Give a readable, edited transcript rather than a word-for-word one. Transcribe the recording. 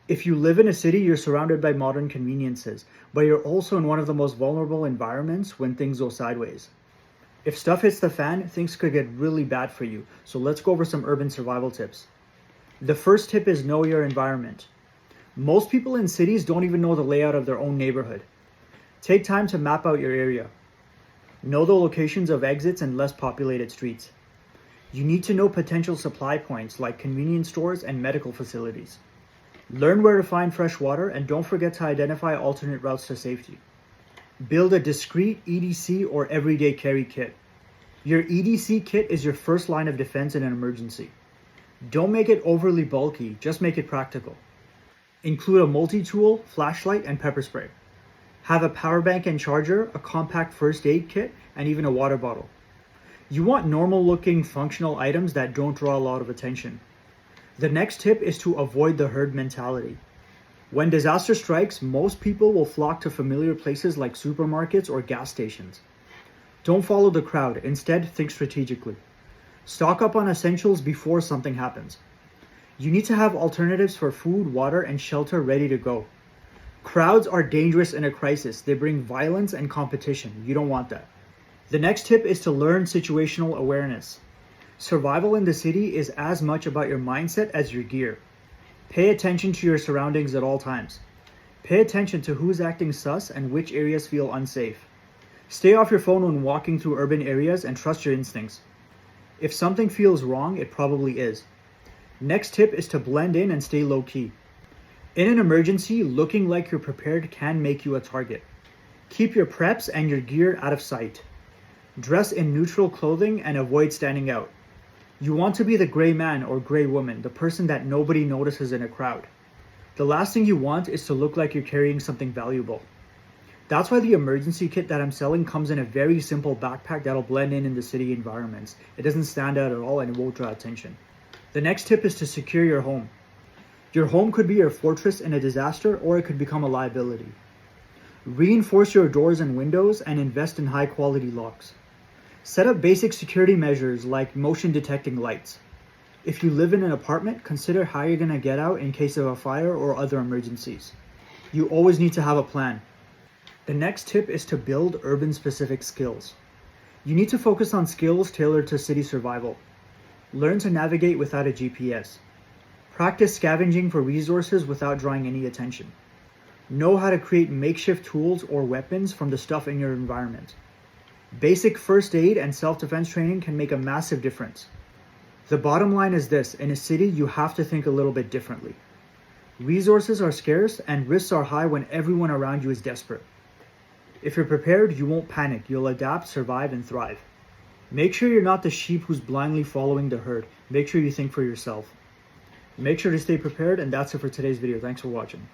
If you live in a city, you're surrounded by modern conveniences, but you're also in one of the most vulnerable environments when things go sideways. If stuff hits the fan, things could get really bad for you. So let's go over some urban survival tips. The first tip is know your environment. Most people in cities don't even know the layout of their own neighborhood. Take time to map out your area. Know the locations of exits and less populated streets. You need to know potential supply points like convenience stores and medical facilities. Learn where to find fresh water and don't forget to identify alternate routes to safety. Build a discreet EDC or everyday carry kit. Your EDC kit is your first line of defense in an emergency. Don't make it overly bulky, just make it practical. Include a multi-tool, flashlight, and pepper spray. Have a power bank and charger, a compact first aid kit, and even a water bottle. You want normal looking functional items that don't draw a lot of attention. The next tip is to avoid the herd mentality. When disaster strikes, most people will flock to familiar places like supermarkets or gas stations. Don't follow the crowd, instead think strategically. Stock up on essentials before something happens. You need to have alternatives for food, water, and shelter ready to go. Crowds are dangerous in a crisis. They bring violence and competition. You don't want that. The next tip is to learn situational awareness. Survival in the city is as much about your mindset as your gear. Pay attention to your surroundings at all times. Pay attention to who's acting sus and which areas feel unsafe. Stay off your phone when walking through urban areas and trust your instincts. If something feels wrong, it probably is. Next tip is to blend in and stay low-key. In an emergency, looking like you're prepared can make you a target. Keep your preps and your gear out of sight. Dress in neutral clothing and avoid standing out. You want to be the gray man or gray woman, the person that nobody notices in a crowd. The last thing you want is to look like you're carrying something valuable. That's why the emergency kit that I'm selling comes in a very simple backpack that'll blend in the city environments. It doesn't stand out at all and it won't draw attention. The next tip is to secure your home. Your home could be your fortress in a disaster, or it could become a liability. Reinforce your doors and windows and invest in high quality locks. Set up basic security measures like motion detecting lights. If you live in an apartment, consider how you're going to get out in case of a fire or other emergencies. You always need to have a plan. The next tip is to build urban specific skills. You need to focus on skills tailored to city survival. Learn to navigate without a GPS. Practice scavenging for resources without drawing any attention. Know how to create makeshift tools or weapons from the stuff in your environment. Basic first aid and self-defense training can make a massive difference. The bottom line is this: in a city, you have to think a little bit differently. Resources are scarce and risks are high when everyone around you is desperate. If you're prepared, you won't panic. You'll adapt, survive, and thrive. Make sure you're not the sheep who's blindly following the herd. Make sure you think for yourself. Make sure to stay prepared, and that's it for today's video. Thanks for watching.